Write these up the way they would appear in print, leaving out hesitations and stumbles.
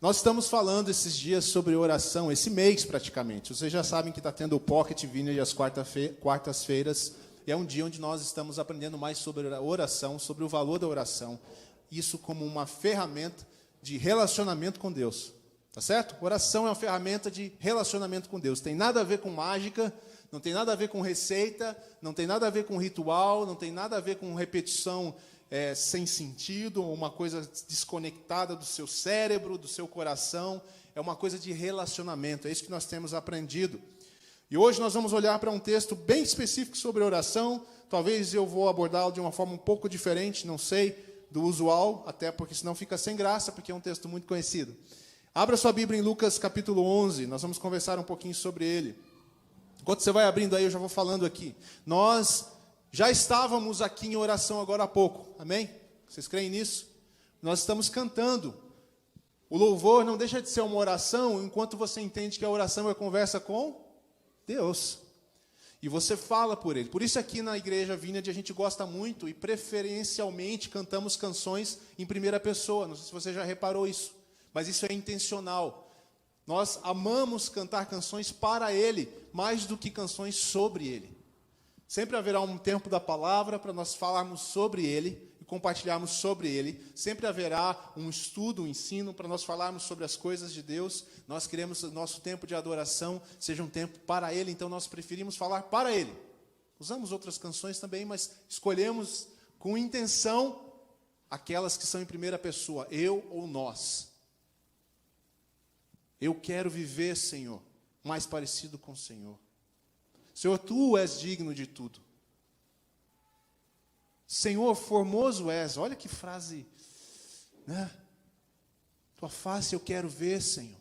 Nós estamos falando esses dias sobre oração, esse mês praticamente. Vocês já sabem que está tendo o Pocket Vineyard às quartas-feiras. E é um dia onde nós estamos aprendendo mais sobre a oração, sobre o valor da oração. Isso como uma ferramenta de relacionamento com Deus. Tá certo? Oração é uma ferramenta de relacionamento com Deus. Tem nada a ver com mágica, não tem nada a ver com receita, não tem nada a ver com ritual, não tem nada a ver com repetição sem sentido, uma coisa desconectada do seu cérebro, do seu coração. É uma coisa de relacionamento, é isso que nós temos aprendido. E hoje nós vamos olhar para um texto bem específico sobre oração. Talvez eu vou abordá-lo de uma forma um pouco diferente, não sei, do usual, até porque senão fica sem graça, porque é um texto muito conhecido. Abra sua Bíblia em Lucas capítulo 11, nós vamos conversar um pouquinho sobre ele. Enquanto você vai abrindo aí, eu já vou falando aqui. Nós já estávamos aqui em oração agora há pouco, amém? Vocês creem nisso? Nós estamos cantando. O louvor não deixa de ser uma oração, enquanto você entende que a oração é conversa com Deus. E você fala por Ele. Por isso aqui na Igreja Vineyard a gente gosta muito e preferencialmente cantamos canções em primeira pessoa. Não sei se você já reparou isso, mas isso é intencional. Nós amamos cantar canções para Ele, mais do que canções sobre Ele. Sempre haverá um tempo da palavra para nós falarmos sobre Ele e compartilharmos sobre Ele. Sempre haverá um estudo, um ensino para nós falarmos sobre as coisas de Deus. Nós queremos que o nosso tempo de adoração seja um tempo para Ele, então nós preferimos falar para Ele. Usamos outras canções também, mas escolhemos com intenção aquelas que são em primeira pessoa, eu ou nós. Eu quero viver, Senhor, mais parecido com o Senhor. Senhor, Tu és digno de tudo. Senhor, formoso és. Olha que frase, né? Tua face eu quero ver, Senhor.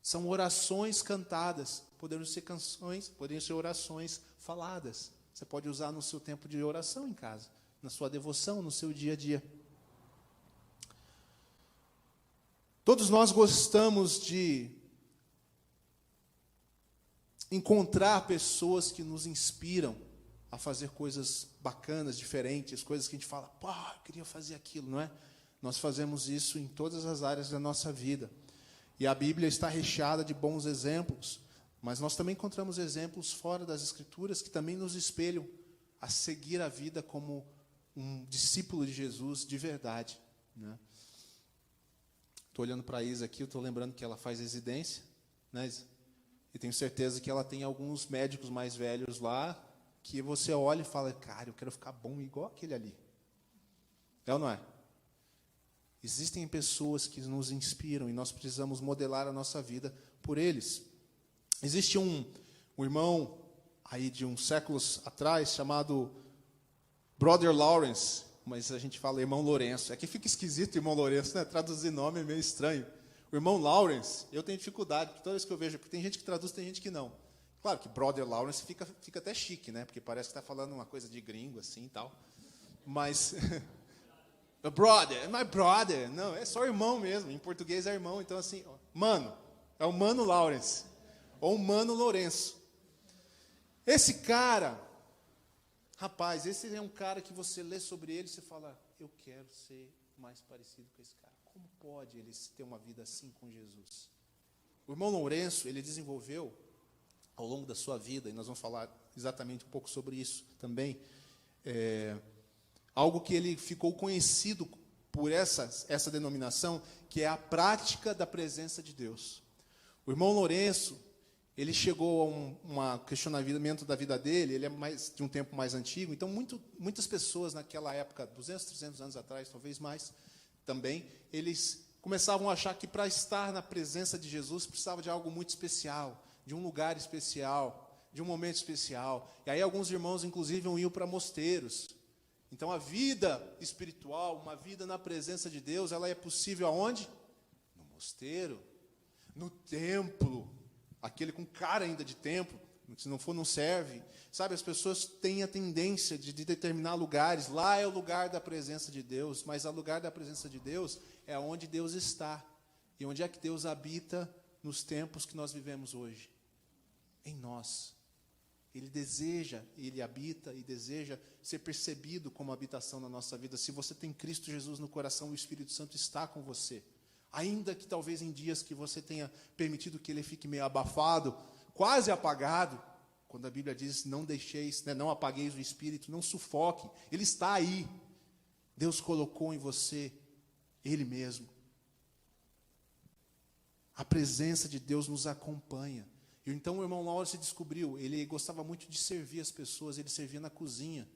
São orações cantadas. Poderiam ser canções, poderiam ser orações faladas. Você pode usar no seu tempo de oração em casa, na sua devoção, no seu dia a dia. Todos nós gostamos de encontrar pessoas que nos inspiram a fazer coisas bacanas, diferentes, coisas que a gente fala, pô, eu queria fazer aquilo, não é? Nós fazemos isso em todas as áreas da nossa vida. E a Bíblia está recheada de bons exemplos, mas nós também encontramos exemplos fora das Escrituras que também nos espelham a seguir a vida como um discípulo de Jesus de verdade, né? Estou olhando para a Isa aqui, eu estou lembrando que ela faz residência, né, Isa? E tenho certeza que ela tem alguns médicos mais velhos lá, que você olha e fala, cara, eu quero ficar bom igual aquele ali. É ou não é? Existem pessoas que nos inspiram e nós precisamos modelar a nossa vida por eles. Existe um irmão aí de uns séculos atrás, chamado Brother Lawrence, mas a gente fala irmão Lourenço. É que fica esquisito irmão Lourenço, né? Traduzir nome é meio estranho. O irmão Lawrence, eu tenho dificuldade, toda vez que eu vejo, porque tem gente que traduz, tem gente que não. Claro que Brother Lawrence fica até chique, né? Porque parece que está falando uma coisa de gringo, assim e tal. Mas, brother, my brother. Não, é só irmão mesmo. Em português é irmão, então assim, mano. É o Mano Lawrence. Ou o Mano Lourenço. Esse cara, rapaz, esse é um cara que você lê sobre ele e você fala, eu quero ser mais parecido com esse cara. Como pode ele ter uma vida assim com Jesus? O irmão Lourenço, ele desenvolveu ao longo da sua vida, e nós vamos falar exatamente um pouco sobre isso também, algo que ele ficou conhecido por essa denominação, que é a prática da presença de Deus. O irmão Lourenço, ele chegou a um questionamento da vida dele, ele é de um tempo mais antigo, então muitas pessoas naquela época, 200, 300 anos atrás, talvez mais, também, eles começavam a achar que para estar na presença de Jesus precisava de algo muito especial, de um lugar especial, de um momento especial. E aí alguns irmãos, inclusive, iam para mosteiros. Então a vida espiritual, uma vida na presença de Deus, ela é possível aonde? No mosteiro, no templo, aquele com cara ainda de templo, se não for, não serve. Sabe, as pessoas têm a tendência de determinar lugares. Lá é o lugar da presença de Deus, mas o lugar da presença de Deus é onde Deus está. E onde é que Deus habita nos tempos que nós vivemos hoje? Em nós. Ele deseja, Ele habita e deseja ser percebido como habitação na nossa vida. Se você tem Cristo Jesus no coração, o Espírito Santo está com você. Ainda que talvez em dias que você tenha permitido que ele fique meio abafado, quase apagado, quando a Bíblia diz, não deixeis, né, não apagueis o Espírito, não sufoque, ele está aí. Deus colocou em você Ele mesmo. A presença de Deus nos acompanha. E então o irmão Lauro se descobriu, ele gostava muito de servir as pessoas, ele servia na cozinha.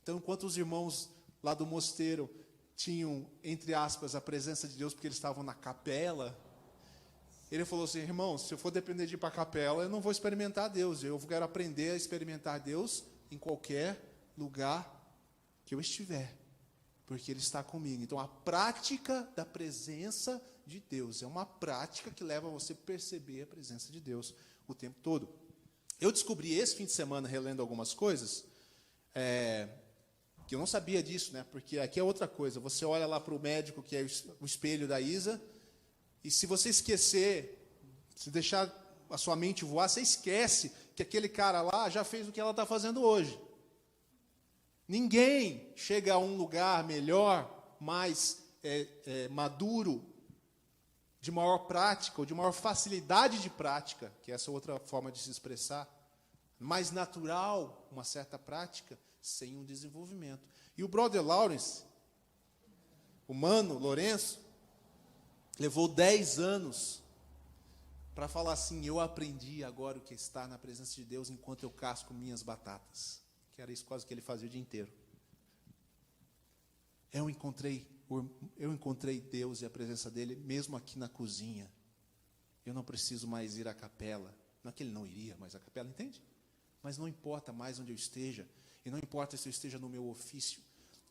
Então, enquanto os irmãos lá do mosteiro tinham, entre aspas, a presença de Deus, porque eles estavam na capela, ele falou assim, irmão, se eu for depender de ir para a capela, eu não vou experimentar Deus, eu quero aprender a experimentar Deus em qualquer lugar que eu estiver, porque Ele está comigo. Então, a prática da presença de Deus é uma prática que leva você a perceber a presença de Deus o tempo todo. Eu descobri esse fim de semana, relendo algumas coisas, que eu não sabia disso, né? Porque aqui é outra coisa. Você olha lá para o médico, que é o espelho da Isa, e se você esquecer, se deixar a sua mente voar, você esquece que aquele cara lá já fez o que ela está fazendo hoje. Ninguém chega a um lugar melhor, mais maduro, de maior prática, ou de maior facilidade de prática, que é essa outra forma de se expressar, mais natural, uma certa prática, sem um desenvolvimento. E o brother Lawrence, o mano Lourenço, levou 10 anos para falar assim, eu aprendi agora o que está na presença de Deus enquanto eu casco minhas batatas. Que era isso quase que ele fazia o dia inteiro. Eu encontrei Deus e a presença dele mesmo aqui na cozinha. Eu não preciso mais ir à capela. Não é que ele não iria mais à capela, entende? Mas não importa mais onde eu esteja. E não importa se eu esteja no meu ofício.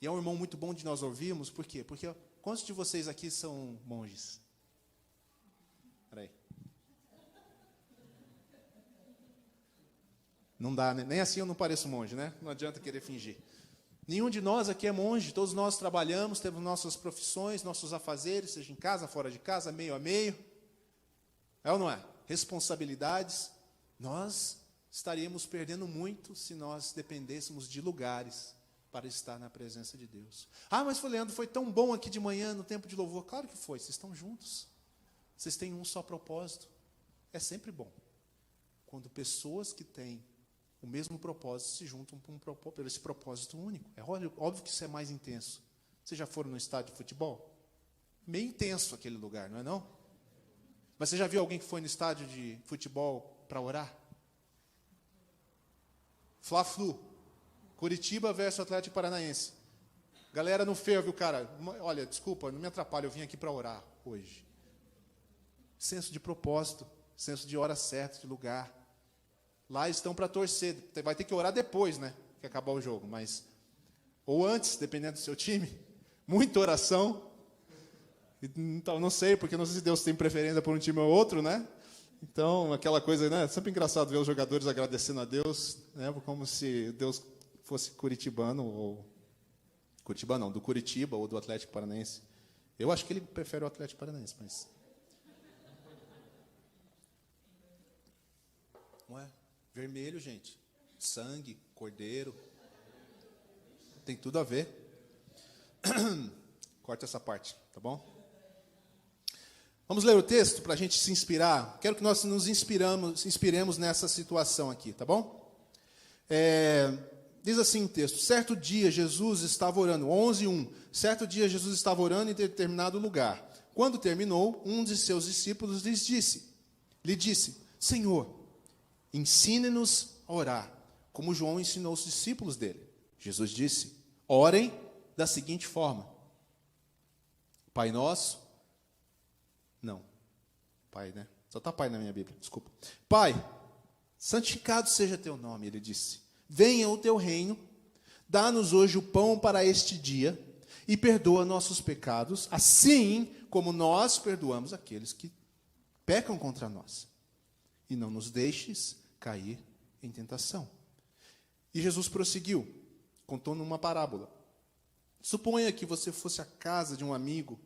E é um irmão muito bom de nós ouvirmos. Por quê? Porque quantos de vocês aqui são monges? Espera aí. Não dá, né? Nem assim eu não pareço monge, né? Não adianta querer fingir. Nenhum de nós aqui é monge, todos nós trabalhamos, temos nossas profissões, nossos afazeres, seja em casa, fora de casa, meio a meio. É ou não é? Responsabilidades. Nós estaríamos perdendo muito se nós dependêssemos de lugares para estar na presença de Deus. Ah, mas Leandro, foi tão bom aqui de manhã no tempo de louvor. Claro que foi, vocês estão juntos. Vocês têm um só propósito. É sempre bom quando pessoas que têm o mesmo propósito se juntam por esse propósito único. É óbvio que isso é mais intenso. Vocês já foram no estádio de futebol? Meio intenso aquele lugar, não é não? Mas você já viu alguém que foi no estádio de futebol para orar? Fla-Flu, Curitiba versus Atlético Paranaense. Galera no fervo, cara, olha, desculpa, não me atrapalha, eu vim aqui para orar hoje. Senso de propósito, senso de hora certa, de lugar. Lá estão para torcer. Vai ter que orar depois, né? Que acabar o jogo. Mas, ou antes, dependendo do seu time. Muita oração. Então, não sei, porque não sei se Deus tem preferência por um time ou outro, né? Então, aquela coisa, né? Sempre engraçado ver os jogadores agradecendo a Deus, né? Como se Deus fosse curitibano, ou... Curitibano não, do Curitiba ou do Atlético Paranaense. Eu acho que ele prefere o Atlético Paranaense, mas... Não é? Vermelho, gente. Sangue, cordeiro. Tem tudo a ver. Corta essa parte, tá bom? Vamos ler o texto para a gente se inspirar. Quero que nós nos inspiremos nessa situação aqui, tá bom? Diz assim o texto. Certo dia Jesus estava orando, 11:1. Certo dia Jesus estava orando em determinado lugar. Quando terminou, um de seus discípulos lhe disse, Senhor, ensine-nos a orar, como João ensinou os discípulos dele. Jesus disse, orem da seguinte forma. Pai nosso, não, Pai, né? Só está Pai na minha Bíblia, desculpa. Pai, santificado seja teu nome, ele disse. Venha o teu reino, dá-nos hoje o pão para este dia e perdoa nossos pecados, assim como nós perdoamos aqueles que pecam contra nós. E não nos deixes cair em tentação. E Jesus prosseguiu, contou numa parábola. Suponha que você fosse à casa de um amigo,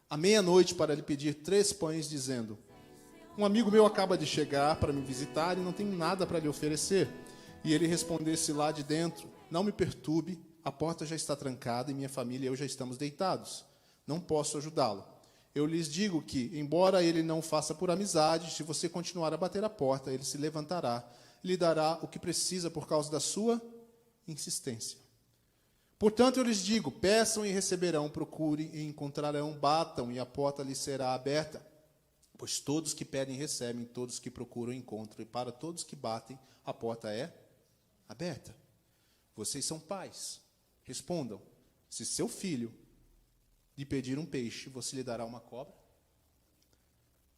à meia-noite, para lhe pedir 3 pães, dizendo, um amigo meu acaba de chegar para me visitar e não tenho nada para lhe oferecer. E ele respondesse lá de dentro, não me perturbe, a porta já está trancada e minha família e eu já estamos deitados. Não posso ajudá-lo. Eu lhes digo que, embora ele não faça por amizade, se você continuar a bater a porta, ele se levantará e lhe dará o que precisa por causa da sua insistência. Portanto, eu lhes digo, peçam e receberão, procurem e encontrarão, batam e a porta lhes será aberta. Pois todos que pedem recebem, todos que procuram encontram, e para todos que batem, a porta é aberta. Vocês são pais. Respondam, se seu filho lhe pedir um peixe, você lhe dará uma cobra?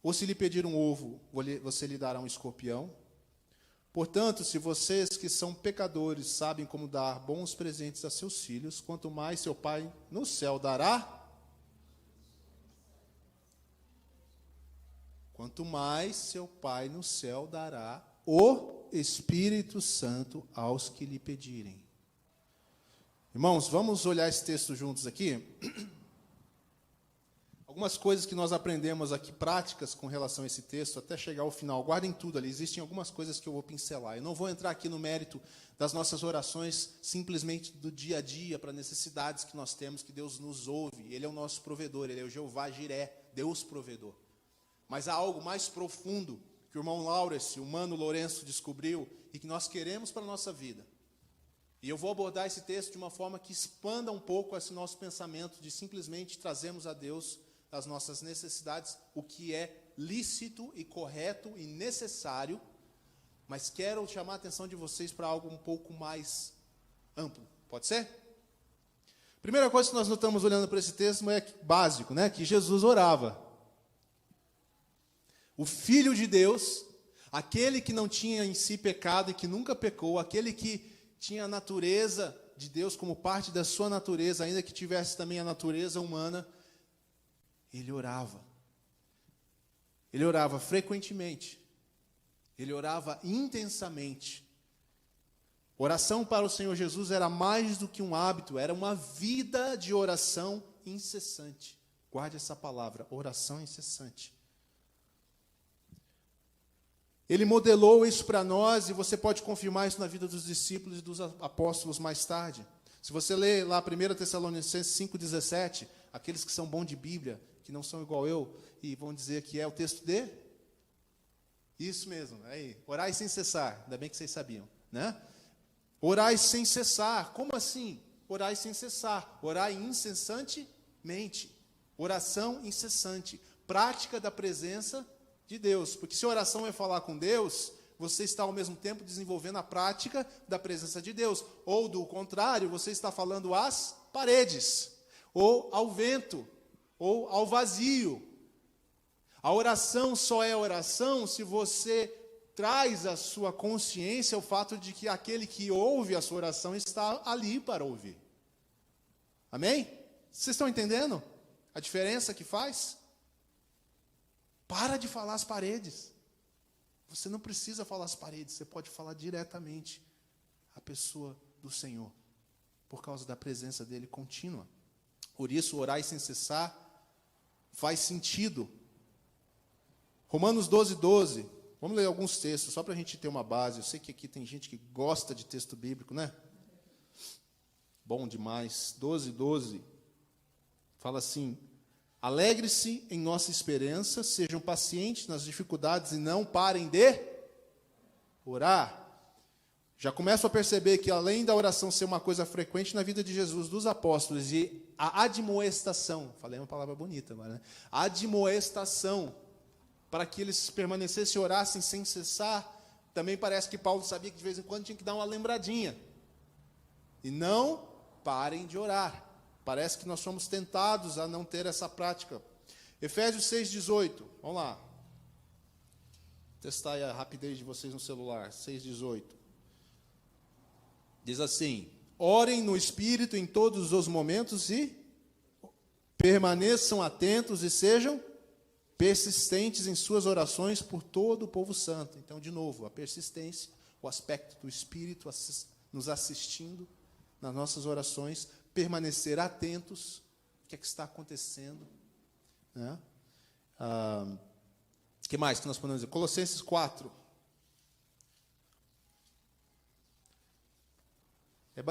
Ou se lhe pedir um ovo, você lhe dará um escorpião? Portanto, se vocês que são pecadores sabem como dar bons presentes a seus filhos, quanto mais seu Pai no céu dará? Quanto mais seu Pai no céu dará o Espírito Santo aos que lhe pedirem. Irmãos, vamos olhar esse texto juntos aqui? Algumas coisas que nós aprendemos aqui, práticas com relação a esse texto, até chegar ao final. Guardem tudo ali, existem algumas coisas que eu vou pincelar. Eu não vou entrar aqui no mérito das nossas orações, simplesmente do dia a dia, para necessidades que nós temos, que Deus nos ouve. Ele é o nosso provedor, Ele é o Jeová Jiré, Deus provedor. Mas há algo mais profundo que o irmão Laurence, o Mano Lourenço descobriu e que nós queremos para a nossa vida. E eu vou abordar esse texto de uma forma que expanda um pouco esse nosso pensamento de simplesmente trazermos a Deus as nossas necessidades, o que é lícito e correto e necessário, mas quero chamar a atenção de vocês para algo um pouco mais amplo. Pode ser? Primeira coisa que nós notamos olhando para esse texto é básico, né? Que Jesus orava. O Filho de Deus, aquele que não tinha em si pecado e que nunca pecou, aquele que tinha a natureza de Deus como parte da sua natureza, ainda que tivesse também a natureza humana, ele orava. Ele orava frequentemente. Ele orava intensamente. Oração para o Senhor Jesus era mais do que um hábito, era uma vida de oração incessante. Guarde essa palavra, oração incessante. Ele modelou isso para nós, e você pode confirmar isso na vida dos discípulos e dos apóstolos mais tarde. Se você ler lá 1 Tessalonicenses 5,17, aqueles que são bons de Bíblia, que não são igual eu, e vão dizer que é o texto de... Isso mesmo, aí, orai sem cessar, ainda bem que vocês sabiam, né? Orai sem cessar, como assim? Orai sem cessar, orai incessantemente, oração incessante, prática da presença de Deus, porque se a oração é falar com Deus, você está ao mesmo tempo desenvolvendo a prática da presença de Deus, ou do contrário, você está falando às paredes, ou ao vento, ou ao vazio. A oração só é oração se você traz à sua consciência o fato de que aquele que ouve a sua oração está ali para ouvir. Amém? Vocês estão entendendo a diferença que faz? Para de falar às paredes. Você não precisa falar às paredes, você pode falar diretamente à pessoa do Senhor, por causa da presença dele contínua. Por isso, orar sem cessar faz sentido. Romanos 12:12. Vamos ler alguns textos, só para a gente ter uma base. Eu sei que aqui tem gente que gosta de texto bíblico, né? Bom demais. 12:12. Fala assim: alegre-se em nossa esperança, sejam pacientes nas dificuldades e não parem de orar. Já começo a perceber que, além da oração ser uma coisa frequente na vida de Jesus, dos apóstolos, e a admoestação, falei uma palavra bonita agora, né? A admoestação, para que eles permanecessem e orassem sem cessar, também parece que Paulo sabia que de vez em quando tinha que dar uma lembradinha. E não parem de orar. Parece que nós somos tentados a não ter essa prática. Efésios 6:18, vamos lá. Testar aí a rapidez de vocês no celular. 6:18. Diz assim: orem no Espírito em todos os momentos e permaneçam atentos e sejam persistentes em suas orações por todo o povo santo. Então, de novo, a persistência, o aspecto do Espírito nos assistindo nas nossas orações, permanecer atentos, o que é que está acontecendo, né? O que mais que nós podemos dizer? Colossenses 4.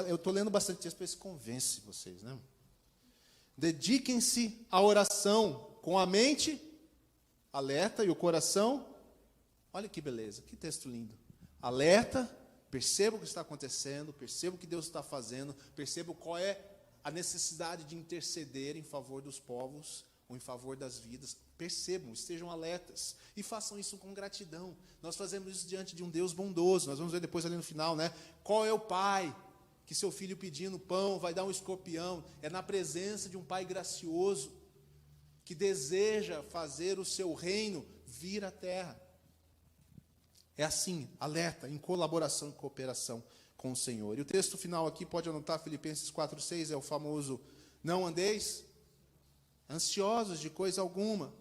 Eu estou lendo bastante texto para ver se convence vocês, né? Dediquem-se à oração com a mente alerta e o coração, olha que beleza, que texto lindo. Alerta, perceba o que está acontecendo, perceba o que Deus está fazendo, perceba qual é a necessidade de interceder em favor dos povos, ou em favor das vidas. Percebam, estejam alertas, e façam isso com gratidão. Nós fazemos isso diante de um Deus bondoso. Nós vamos ver depois ali no final, né? Qual é o pai que seu filho pedindo pão vai dar um escorpião? É na presença de um pai gracioso, que deseja fazer o seu reino vir à terra. É assim, alerta, em colaboração e cooperação com o Senhor. E o texto final aqui, pode anotar, Filipenses 4:6, é o famoso: não andeis ansiosos de coisa alguma.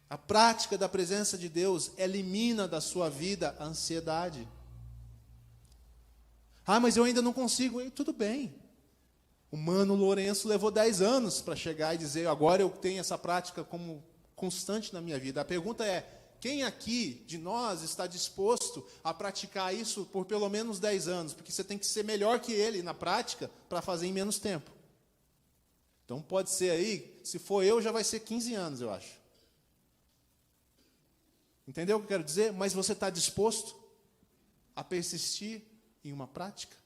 A prática da presença de Deus elimina da sua vida a ansiedade. Ah, mas eu ainda não consigo. E tudo bem. O Mano Lourenço levou 10 anos para chegar e dizer: agora eu tenho essa prática como constante na minha vida. A pergunta é: quem aqui de nós está disposto a praticar isso por pelo menos 10 anos? Porque você tem que ser melhor que ele na prática para fazer em menos tempo. Então pode ser aí, se for eu, já vai ser 15 anos, eu acho. Entendeu o que eu quero dizer? Mas você está disposto a persistir em uma prática?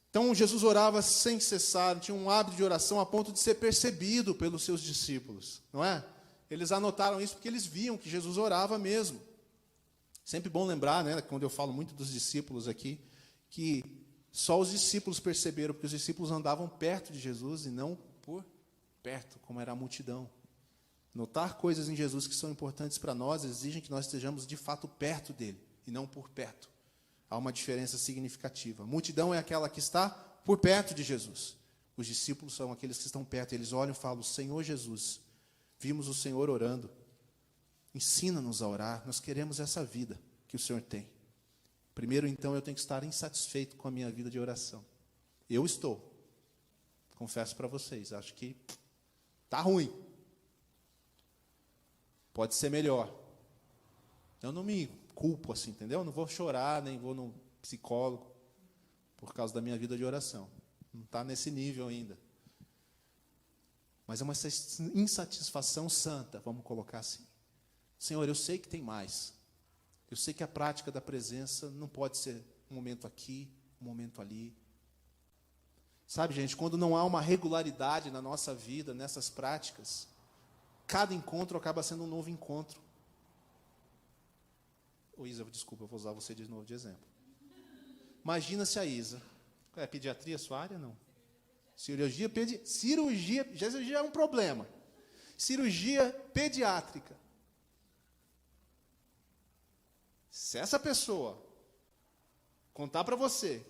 Então Jesus orava sem cessar, tinha um hábito de oração a ponto de ser percebido pelos seus discípulos, não é? Eles anotaram isso porque eles viam que Jesus orava mesmo. Sempre bom lembrar, né, quando eu falo muito dos discípulos aqui, que só os discípulos perceberam, porque os discípulos andavam perto de Jesus e não por perto, como era a multidão. Notar coisas em Jesus que são importantes para nós exigem que nós estejamos de fato perto dele e não por perto. Há uma diferença significativa. A multidão é aquela que está por perto de Jesus. Os discípulos são aqueles que estão perto. Eles olham e falam: Senhor Jesus, vimos o Senhor orando. Ensina-nos a orar. Nós queremos essa vida que o Senhor tem. Primeiro, então, eu tenho que estar insatisfeito com a minha vida de oração. Eu estou. Confesso para vocês, acho que está ruim. Pode ser melhor. Eu não me culpo assim, entendeu? Não vou chorar, nem vou no psicólogo por causa da minha vida de oração. Não está nesse nível ainda. Mas é uma insatisfação santa, vamos colocar assim. Senhor, eu sei que tem mais. Eu sei que a prática da presença não pode ser um momento aqui, um momento ali. Sabe, gente, quando não há uma regularidade na nossa vida, nessas práticas, cada encontro acaba sendo um novo encontro. Ô Isa, desculpa, eu vou usar você de novo de exemplo. Imagina se a Isa... É pediatria sua área? Não. Cirurgia é um problema. Cirurgia pediátrica. Se essa pessoa contar para você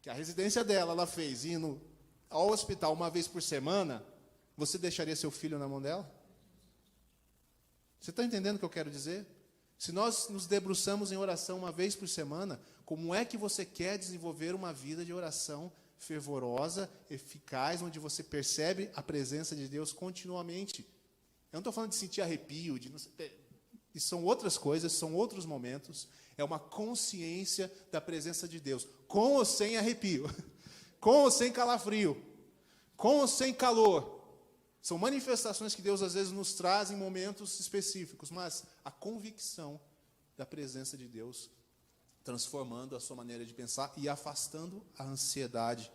que a residência dela, ela fez indo ao hospital uma vez por semana, você deixaria seu filho na mão dela? Você está entendendo o que eu quero dizer? Se nós nos debruçamos em oração uma vez por semana, como é que você quer desenvolver uma vida de oração fervorosa, eficaz, onde você percebe a presença de Deus continuamente? Eu não estou falando de sentir arrepio, isso são outras coisas, são outros momentos. É uma consciência da presença de Deus, com ou sem arrepio, com ou sem calafrio, com ou sem calor. São manifestações que Deus às vezes nos traz em momentos específicos, mas a convicção da presença de Deus transformando a sua maneira de pensar e afastando a ansiedade,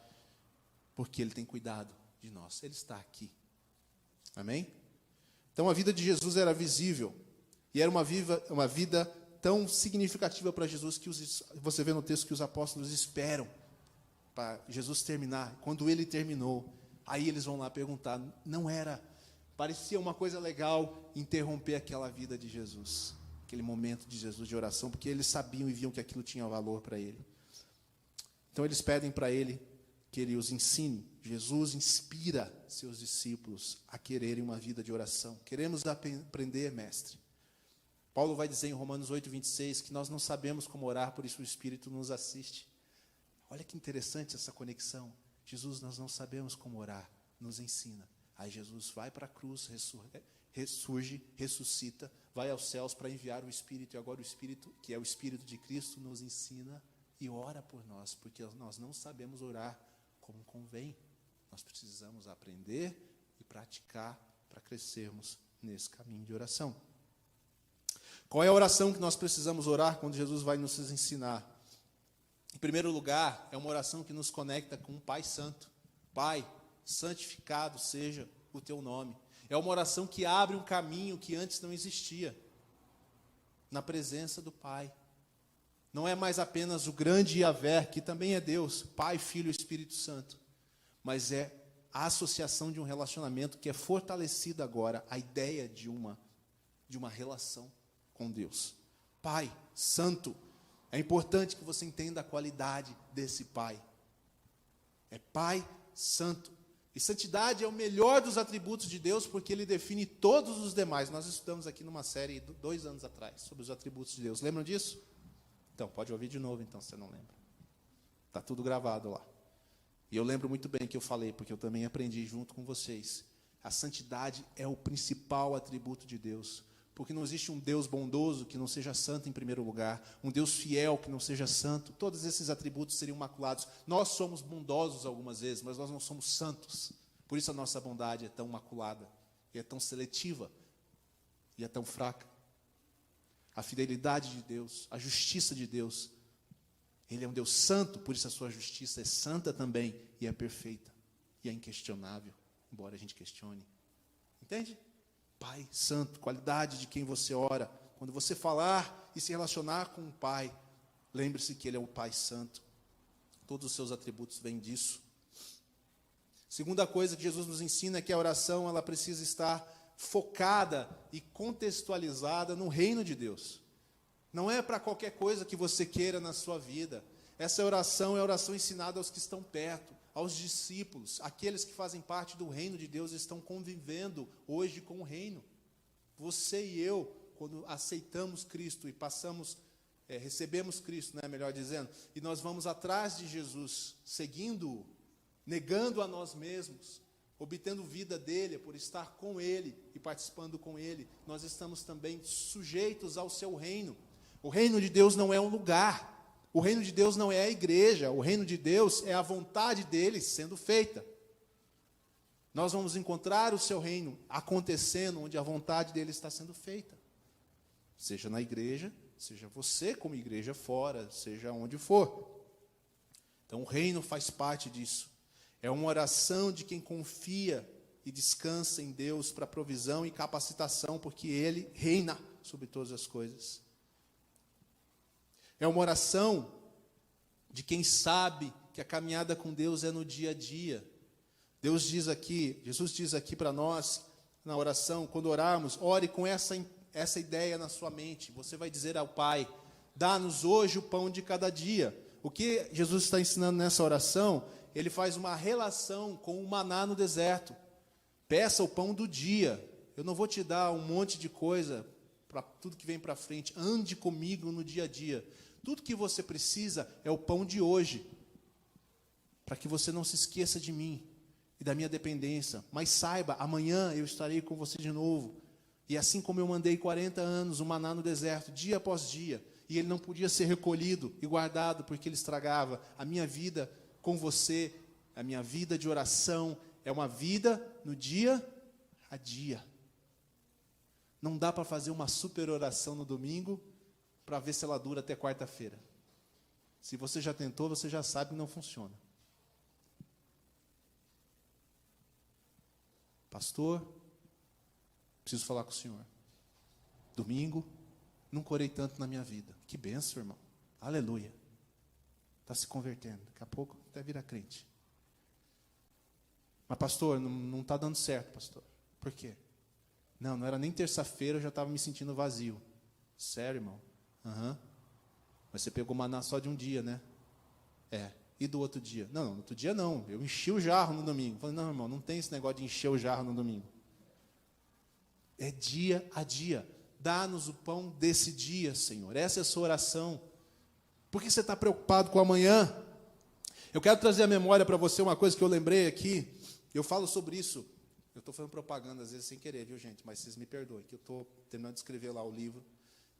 porque Ele tem cuidado de nós. Ele está aqui. Amém? Então a vida de Jesus era visível e era uma vida tão significativa para Jesus que você vê no texto que os apóstolos esperam para Jesus terminar. Quando Ele terminou, aí eles vão lá perguntar, parecia uma coisa legal interromper aquela vida de Jesus, aquele momento de Jesus de oração, porque eles sabiam e viam que aquilo tinha valor para Ele. Então eles pedem para Ele que Ele os ensine. Jesus inspira seus discípulos a quererem uma vida de oração. Queremos aprender, mestre. Paulo vai dizer em Romanos 8:26 que nós não sabemos como orar, por isso o Espírito nos assiste. Olha que interessante essa conexão. Jesus, nós não sabemos como orar, nos ensina. Aí Jesus vai para a cruz, ressurge, ressuscita, vai aos céus para enviar o Espírito, e agora o Espírito, que é o Espírito de Cristo, nos ensina e ora por nós, porque nós não sabemos orar como convém. Nós precisamos aprender e praticar para crescermos nesse caminho de oração. Qual é a oração que nós precisamos orar quando Jesus vai nos ensinar? Em primeiro lugar, é uma oração que nos conecta com o Pai Santo. Pai, santificado seja o teu nome. É uma oração que abre um caminho que antes não existia, na presença do Pai. Não é mais apenas o grande Yahvé, que também é Deus, Pai, Filho e Espírito Santo, mas é a associação de um relacionamento que é fortalecida agora, a ideia de uma relação com Deus. Pai Santo. É importante que você entenda a qualidade desse Pai. É Pai Santo. E santidade é o melhor dos atributos de Deus, porque Ele define todos os demais. Nós estudamos aqui numa série 2 anos atrás, sobre os atributos de Deus. Lembram disso? Então, pode ouvir de novo, então, se você não lembra. Está tudo gravado lá. E eu lembro muito bem que eu falei, porque eu também aprendi junto com vocês. A santidade é o principal atributo de Deus. Porque não existe um Deus bondoso que não seja santo em primeiro lugar, um Deus fiel que não seja santo. Todos esses atributos seriam maculados. Nós somos bondosos algumas vezes, mas nós não somos santos. Por isso a nossa bondade é tão maculada, e é tão seletiva, e é tão fraca. A fidelidade de Deus, a justiça de Deus, Ele é um Deus santo, por isso a sua justiça é santa também, e é perfeita, e é inquestionável, embora a gente questione. Entende? Pai Santo, qualidade de quem você ora. Quando você falar e se relacionar com o Pai, lembre-se que Ele é o Pai Santo. Todos os seus atributos vêm disso. Segunda coisa que Jesus nos ensina é que a oração ela precisa estar focada e contextualizada no reino de Deus. Não é para qualquer coisa que você queira na sua vida. Essa oração é a oração ensinada aos que estão perto, aos discípulos, aqueles que fazem parte do reino de Deus, estão convivendo hoje com o reino. Você e eu, quando aceitamos Cristo e recebemos Cristo, melhor dizendo, e nós vamos atrás de Jesus, seguindo-o, negando a nós mesmos, obtendo vida dele, por estar com ele e participando com ele, nós estamos também sujeitos ao seu reino. O reino de Deus não é um lugar. O reino de Deus não é a igreja, o reino de Deus é a vontade dele sendo feita. Nós vamos encontrar o seu reino acontecendo onde a vontade dele está sendo feita. Seja na igreja, seja você como igreja fora, seja onde for. Então o reino faz parte disso. É uma oração de quem confia e descansa em Deus para provisão e capacitação, porque Ele reina sobre todas as coisas. É uma oração de quem sabe que a caminhada com Deus é no dia a dia. Jesus diz aqui para nós, na oração, quando orarmos, ore com essa ideia na sua mente. Você vai dizer ao Pai, dá-nos hoje o pão de cada dia. O que Jesus está ensinando nessa oração, Ele faz uma relação com o maná no deserto. Peça o pão do dia. Eu não vou te dar um monte de coisa para tudo que vem para frente. Ande comigo no dia a dia. Tudo que você precisa é o pão de hoje, para que você não se esqueça de mim e da minha dependência. Mas saiba, amanhã eu estarei com você de novo. E assim como eu mandei 40 anos o maná no deserto, dia após dia, e ele não podia ser recolhido e guardado porque ele estragava, a minha vida com você, a minha vida de oração, é uma vida no dia a dia. Não dá para fazer uma super oração no domingo, para ver se ela dura até quarta-feira. Se você já tentou, você já sabe que não funciona. Pastor, preciso falar com o senhor. Domingo, nunca orei tanto na minha vida. Que benção, irmão. Aleluia. Está se convertendo. Daqui a pouco até vira crente. Mas pastor, não está dando certo, pastor. Por quê? Não era nem terça-feira, eu já estava me sentindo vazio. Sério, irmão? Aham. Mas você pegou maná só de um dia, né? E do outro dia? Não, no outro dia não. Eu enchi o jarro no domingo. Falei, não, irmão, não tem esse negócio de encher o jarro no domingo. É dia a dia. Dá-nos o pão desse dia, Senhor. Essa é a sua oração. Por que você está preocupado com amanhã? Eu quero trazer à memória para você uma coisa que eu lembrei aqui. Eu falo sobre isso. Eu estou fazendo propaganda às vezes sem querer, viu, gente? Mas vocês me perdoem, que eu estou terminando de escrever lá o livro.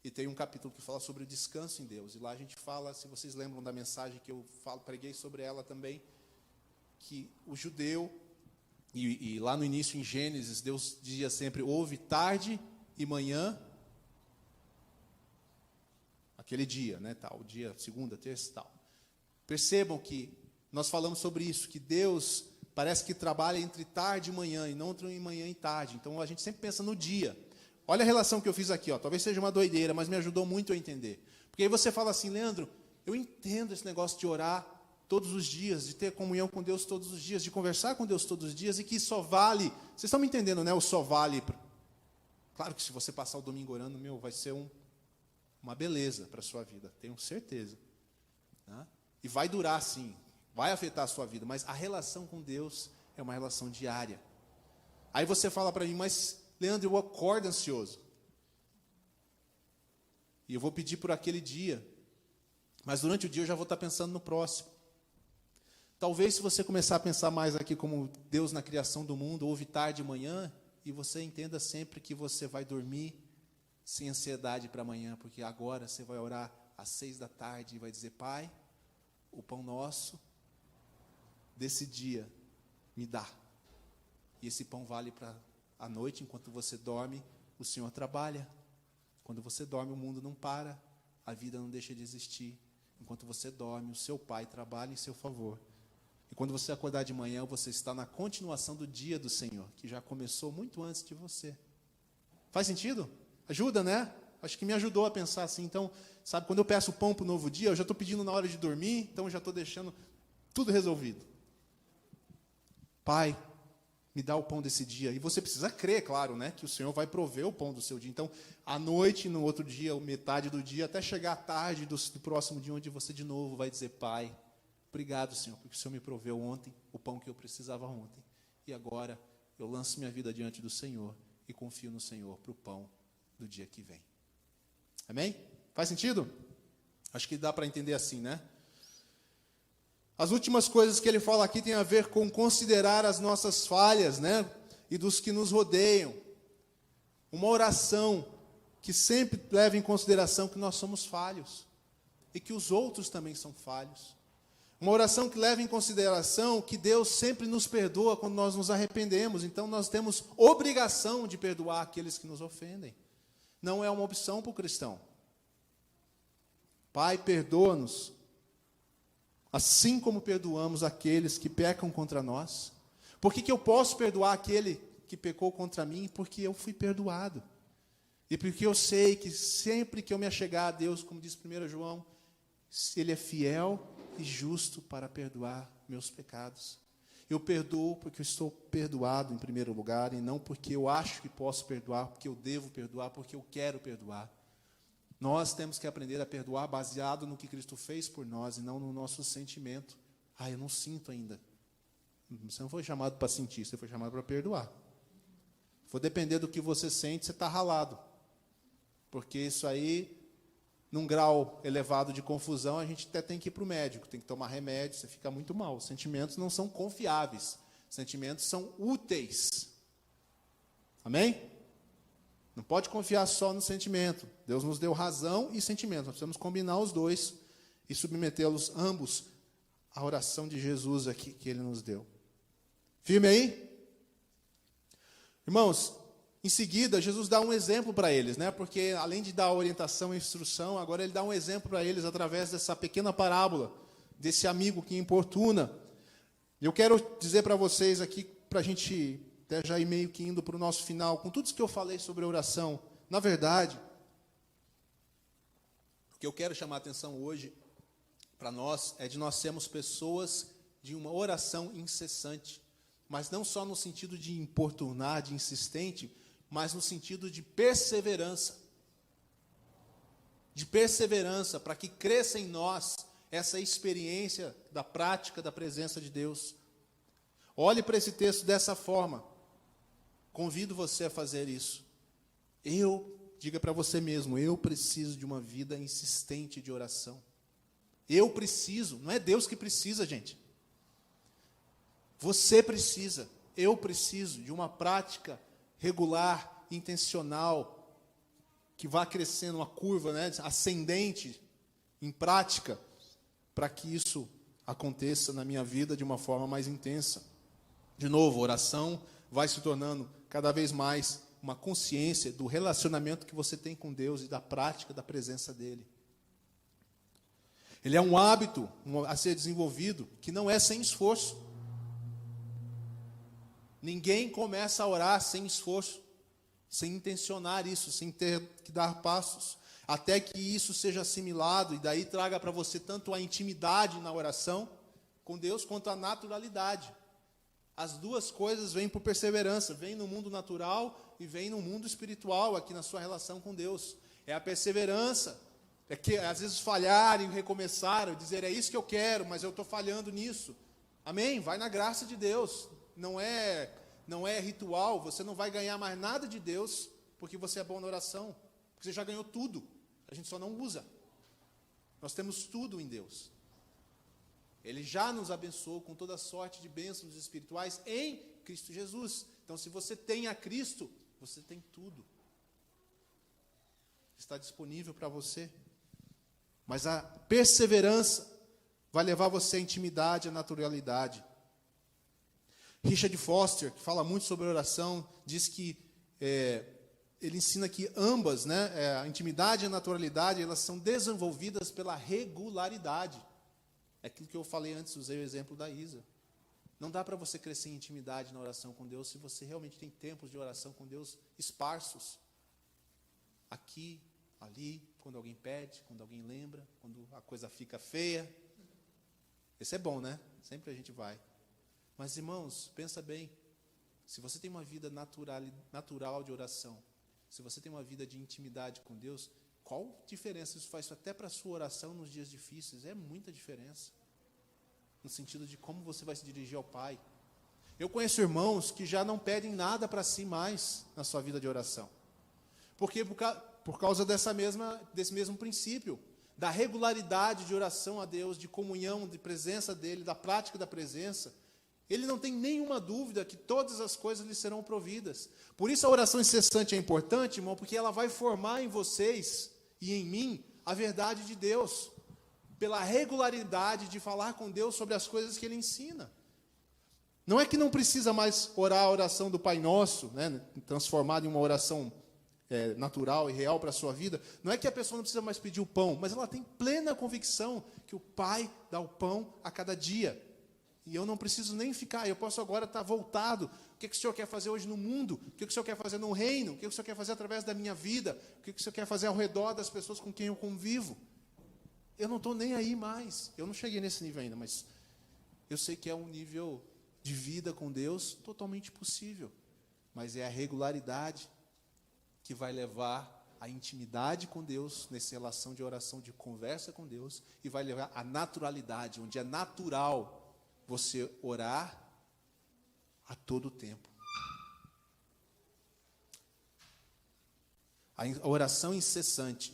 E tem um capítulo que fala sobre o descanso em Deus. E lá a gente fala, se vocês lembram da mensagem que eu preguei sobre ela também, que o judeu, E lá no início, em Gênesis, Deus dizia sempre, houve tarde e manhã, aquele dia, né, tal, dia, segunda, terça, tal. Percebam que nós falamos sobre isso, que Deus parece que trabalha entre tarde e manhã, e não entre manhã e tarde. Então, a gente sempre pensa no dia. Olha a relação que eu fiz aqui, ó. Talvez seja uma doideira, mas me ajudou muito a entender. Porque aí você fala assim, Leandro, eu entendo esse negócio de orar todos os dias, de ter comunhão com Deus todos os dias, de conversar com Deus todos os dias, e que só vale, vocês estão me entendendo, né? O só vale, claro que se você passar o domingo orando, vai ser uma beleza para a sua vida, tenho certeza. Né? E vai durar sim, vai afetar a sua vida, mas a relação com Deus é uma relação diária. Aí você fala para mim, mas Leandro, eu acordo ansioso. E eu vou pedir por aquele dia, mas durante o dia eu já vou estar pensando no próximo. Talvez se você começar a pensar mais aqui como Deus na criação do mundo, houve tarde e manhã, e você entenda sempre que você vai dormir sem ansiedade para amanhã, porque agora você vai orar às 6 da tarde e vai dizer, Pai, o pão nosso desse dia me dá. E esse pão vale para a noite, enquanto você dorme, o Senhor trabalha. Quando você dorme, o mundo não para, a vida não deixa de existir. Enquanto você dorme, o seu Pai trabalha em seu favor. E quando você acordar de manhã, você está na continuação do dia do Senhor, que já começou muito antes de você. Faz sentido? Ajuda, né? Acho que me ajudou a pensar assim. Então, sabe, quando eu peço pão para o novo dia, eu já estou pedindo na hora de dormir, então eu já estou deixando tudo resolvido. Pai, me dá o pão desse dia. E você precisa crer, claro, né, que o Senhor vai prover o pão do seu dia. Então, à noite, no outro dia, ou metade do dia, até chegar à tarde do próximo dia, onde você de novo vai dizer, Pai, obrigado, Senhor, porque o Senhor me proveu ontem o pão que eu precisava ontem. E agora eu lanço minha vida diante do Senhor e confio no Senhor para o pão do dia que vem. Amém? Faz sentido? Acho que dá para entender assim, né? As últimas coisas que ele fala aqui tem a ver com considerar as nossas falhas, né? E dos que nos rodeiam. Uma oração que sempre leva em consideração que nós somos falhos e que os outros também são falhos. Uma oração que leva em consideração que Deus sempre nos perdoa quando nós nos arrependemos. Então nós temos obrigação de perdoar aqueles que nos ofendem. Não é uma opção para o cristão. Pai, perdoa-nos, assim como perdoamos aqueles que pecam contra nós. Por que eu posso perdoar aquele que pecou contra mim? Porque eu fui perdoado. E porque eu sei que sempre que eu me achegar a Deus, como diz 1 João, Ele é fiel e justo para perdoar meus pecados. Eu perdoo porque eu estou perdoado em primeiro lugar, e não porque eu acho que posso perdoar, porque eu devo perdoar, porque eu quero perdoar. Nós temos que aprender a perdoar baseado no que Cristo fez por nós, e não no nosso sentimento. Eu não sinto ainda. Você não foi chamado para sentir, você foi chamado para perdoar. Se for depender do que você sente, você está ralado. Porque isso aí, num grau elevado de confusão, a gente até tem que ir para o médico, tem que tomar remédio, você fica muito mal. Os sentimentos não são confiáveis, sentimentos são úteis. Amém? Não pode confiar só no sentimento. Deus nos deu razão e sentimento. Nós precisamos combinar os dois e submetê-los ambos à oração de Jesus aqui que Ele nos deu. Firme aí? Irmãos, em seguida, Jesus dá um exemplo para eles, né? Porque além de dar orientação e instrução, agora Ele dá um exemplo para eles através dessa pequena parábola, desse amigo que importuna. Eu quero dizer para vocês aqui, para a gente até já ir meio que indo para o nosso final, com tudo isso que eu falei sobre oração, na verdade, o que eu quero chamar a atenção hoje para nós é de nós sermos pessoas de uma oração incessante, mas não só no sentido de importunar, de insistente, mas no sentido de perseverança. De perseverança, para que cresça em nós essa experiência da prática da presença de Deus. Olhe para esse texto dessa forma. Convido você a fazer isso. Diga para você mesmo, eu preciso de uma vida insistente de oração. Eu preciso, não é Deus que precisa, gente. Você precisa, eu preciso de uma prática regular, intencional, que vá crescendo uma curva, né, ascendente, em prática, para que isso aconteça na minha vida de uma forma mais intensa. De novo, a oração vai se tornando cada vez mais uma consciência do relacionamento que você tem com Deus e da prática da presença dele. Ele é um hábito a ser desenvolvido que não é sem esforço. Ninguém começa a orar sem esforço, sem intencionar isso, sem ter que dar passos, até que isso seja assimilado e daí traga para você tanto a intimidade na oração com Deus quanto a naturalidade. As duas coisas vêm por perseverança, vêm no mundo natural e vêm no mundo espiritual, aqui na sua relação com Deus. É a perseverança, é que às vezes falhar e recomeçar, dizer, é isso que eu quero, mas eu estou falhando nisso. Amém? Vai na graça de Deus. Não é ritual, você não vai ganhar mais nada de Deus, porque você é bom na oração. Porque você já ganhou tudo, a gente só não usa. Nós temos tudo em Deus. Ele já nos abençoou com toda sorte de bênçãos espirituais em Cristo Jesus. Então, se você tem a Cristo, você tem tudo. Está disponível para você. Mas a perseverança vai levar você à intimidade, à naturalidade. Richard Foster, que fala muito sobre oração, diz que ele ensina que ambas, a intimidade e a naturalidade, elas são desenvolvidas pela regularidade. É aquilo que eu falei antes, usei o exemplo da Isa. Não dá para você crescer em intimidade na oração com Deus se você realmente tem tempos de oração com Deus esparsos. Aqui, ali, quando alguém pede, quando alguém lembra, quando a coisa fica feia. Esse é bom, né? Sempre a gente vai. Mas, irmãos, pensa bem. Se você tem uma vida natural de oração, se você tem uma vida de intimidade com Deus, qual diferença isso faz até para a sua oração nos dias difíceis? É muita diferença. No sentido de como você vai se dirigir ao Pai. Eu conheço irmãos que já não pedem nada para si mais na sua vida de oração. Porque por causa desse mesmo princípio, da regularidade de oração a Deus, de comunhão, de presença dEle, da prática da presença, ele não tem nenhuma dúvida que todas as coisas lhe serão providas. Por isso a oração incessante é importante, irmão, porque ela vai formar em vocês e em mim a verdade de Deus, pela regularidade de falar com Deus sobre as coisas que Ele ensina. Não é que não precisa mais orar a oração do Pai Nosso, transformada em uma oração natural e real para a sua vida. Não é que a pessoa não precisa mais pedir o pão, mas ela tem plena convicção que o Pai dá o pão a cada dia. E eu não preciso nem ficar, eu posso agora estar voltado. O que o Senhor quer fazer hoje no mundo? O que o Senhor quer fazer no reino? O que o Senhor quer fazer através da minha vida? O que o Senhor quer fazer ao redor das pessoas com quem eu convivo? Eu não estou nem aí mais. Eu não cheguei nesse nível ainda, mas eu sei que é um nível de vida com Deus totalmente possível. Mas é a regularidade que vai levar a intimidade com Deus, nessa relação de oração, de conversa com Deus, e vai levar a naturalidade, onde é natural você orar a todo tempo. A oração incessante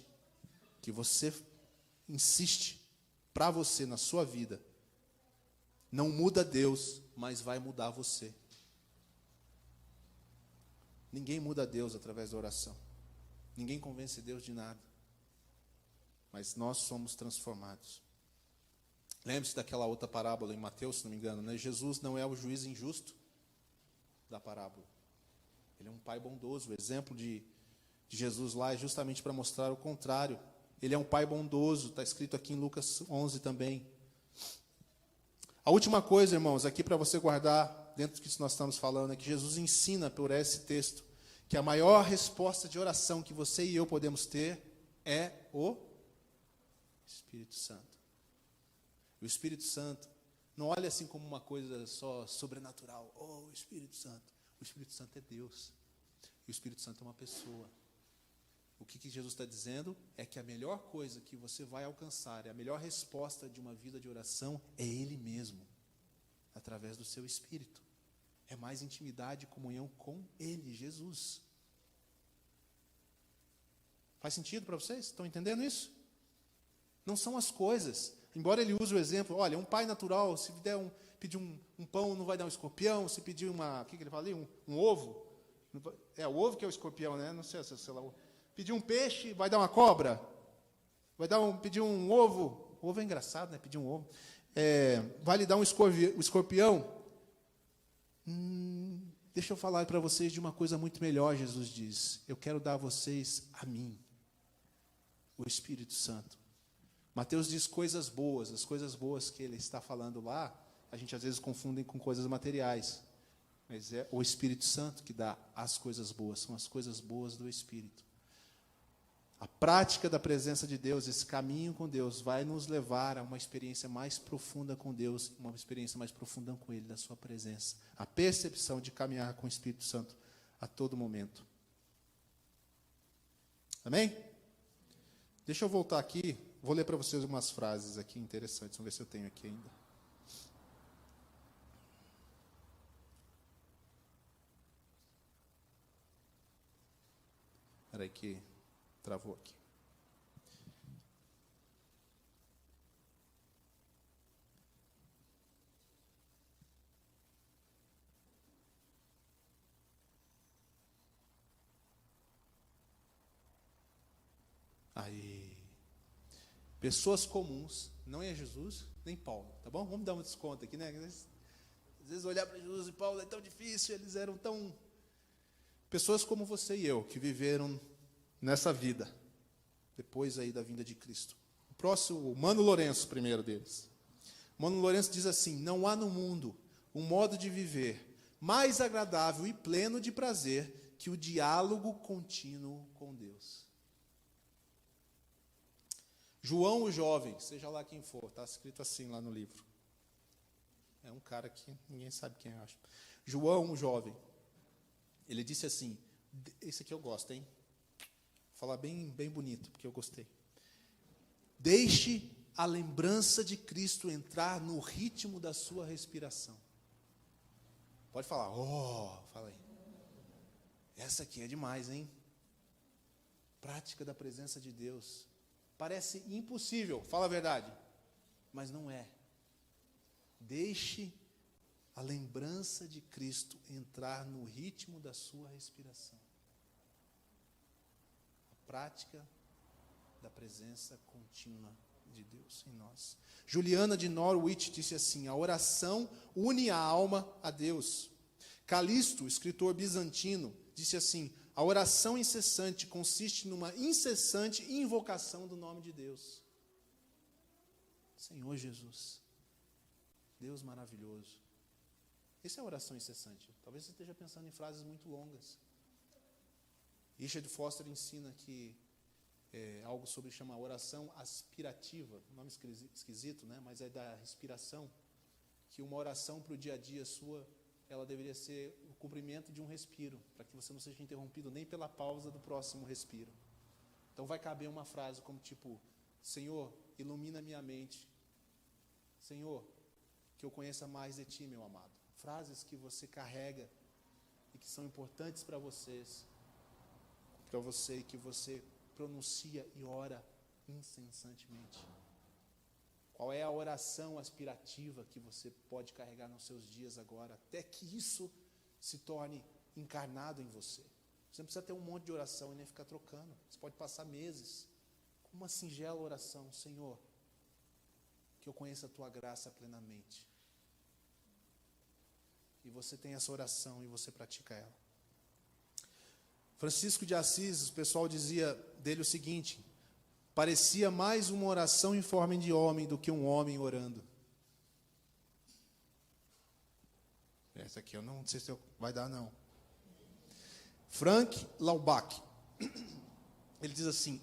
que você insiste para você na sua vida, não muda Deus, mas vai mudar você. Ninguém muda Deus através da oração. Ninguém convence Deus de nada. Mas nós somos transformados. Lembre-se daquela outra parábola em Mateus, se não me engano, Jesus não é o juiz injusto da parábola. Ele é um pai bondoso. O exemplo de Jesus lá é justamente para mostrar o contrário. Ele é um pai bondoso, está escrito aqui em Lucas 11 também. A última coisa, irmãos, aqui para você guardar, dentro do que nós estamos falando, é que Jesus ensina por esse texto, que a maior resposta de oração que você e eu podemos ter é o Espírito Santo. O Espírito Santo não olha assim como uma coisa só sobrenatural. Oh, o Espírito Santo. O Espírito Santo é Deus. E o Espírito Santo é uma pessoa. O que Jesus está dizendo é que a melhor coisa que você vai alcançar, a melhor resposta de uma vida de oração é Ele mesmo, através do seu Espírito. É mais intimidade e comunhão com Ele, Jesus. Faz sentido para vocês? Estão entendendo isso? Não são as coisas. Embora ele use o exemplo, olha, um pai natural, se pedir um pão, não vai dar um escorpião. Se pedir o que ele fala ali? Um ovo. É o ovo que é o escorpião, né? Não sei se lá. Pedir um peixe, vai dar uma cobra. Pedir um ovo. O ovo é engraçado, né? Pedir um ovo. Vai lhe dar um escorpião. Deixa eu falar para vocês de uma coisa muito melhor, Jesus diz. Eu quero dar a vocês a mim, o Espírito Santo. Mateus diz coisas boas. As coisas boas que ele está falando lá, a gente às vezes confunde com coisas materiais. Mas é o Espírito Santo que dá as coisas boas. São as coisas boas do Espírito. A prática da presença de Deus, esse caminho com Deus, vai nos levar a uma experiência mais profunda com Deus, uma experiência mais profunda com Ele, da sua presença. A percepção de caminhar com o Espírito Santo a todo momento. Amém? Deixa eu voltar aqui, vou ler para vocês umas frases aqui interessantes, vamos ver se eu tenho aqui ainda. Espera aí que travou aqui. Aí. Pessoas comuns, não é Jesus, nem Paulo, tá bom? Vamos dar um desconto aqui, né? Às vezes olhar para Jesus e Paulo é tão difícil, eles eram tão... Pessoas como você e eu, que viveram nessa vida, depois aí da vinda de Cristo. O próximo, o Mano Lourenço, primeiro deles. Mano Lourenço diz assim: não há no mundo um modo de viver mais agradável e pleno de prazer que o diálogo contínuo com Deus. João o jovem, seja lá quem for, está escrito assim lá no livro. É um cara que ninguém sabe quem é, acho. João o jovem, ele disse assim, esse aqui eu gosto, hein? Vou falar bem bonito, porque eu gostei. Deixe a lembrança de Cristo entrar no ritmo da sua respiração. Pode falar, fala aí. Essa aqui é demais, hein? Prática da presença de Deus. Parece impossível, fala a verdade, mas não é. Deixe a lembrança de Cristo entrar no ritmo da sua respiração. A prática da presença contínua de Deus em nós. Juliana de Norwich disse assim: a oração une a alma a Deus. Calixto, escritor bizantino, disse assim: a oração incessante consiste numa incessante invocação do nome de Deus. Senhor Jesus, Deus maravilhoso. Essa é a oração incessante. Talvez você esteja pensando em frases muito longas. Richard Foster ensina que algo sobre chama oração aspirativa, nome esquisito, né? Mas é da respiração, que uma oração para o dia a dia sua, ela deveria ser o cumprimento de um respiro, para que você não seja interrompido nem pela pausa do próximo respiro. Então vai caber uma frase como tipo: Senhor, ilumina minha mente. Senhor, que eu conheça mais de Ti, meu amado. Frases que você carrega e que são importantes para você e que você pronuncia e ora incessantemente. Qual é a oração aspirativa que você pode carregar nos seus dias agora, até que isso se torne encarnado em você? Você não precisa ter um monte de oração e nem ficar trocando. Você pode passar meses com uma singela oração: Senhor, que eu conheça a Tua graça plenamente. E você tem essa oração e você pratica ela. Francisco de Assis, o pessoal dizia dele o seguinte: parecia mais uma oração em forma de homem do que um homem orando. Essa aqui eu não sei se vai dar, não. Frank Laubach, ele diz assim: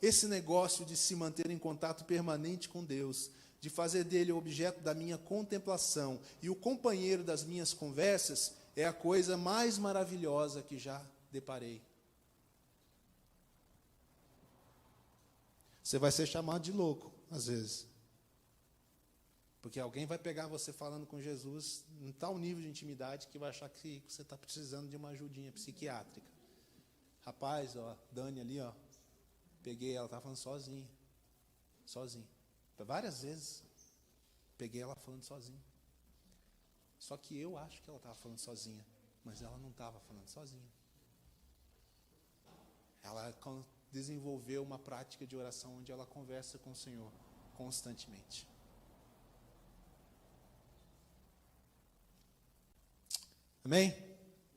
esse negócio de se manter em contato permanente com Deus, de fazer dele o objeto da minha contemplação e o companheiro das minhas conversas, é a coisa mais maravilhosa que já deparei. Você vai ser chamado de louco, às vezes. Porque alguém vai pegar você falando com Jesus em tal nível de intimidade que vai achar que você está precisando de uma ajudinha psiquiátrica. Rapaz, Dani ali, peguei ela, estava falando sozinha. Várias vezes, peguei ela falando sozinha. Só que eu acho que ela estava falando sozinha, mas ela não estava falando sozinha. Ela desenvolveu uma prática de oração onde ela conversa com o Senhor constantemente. Amém?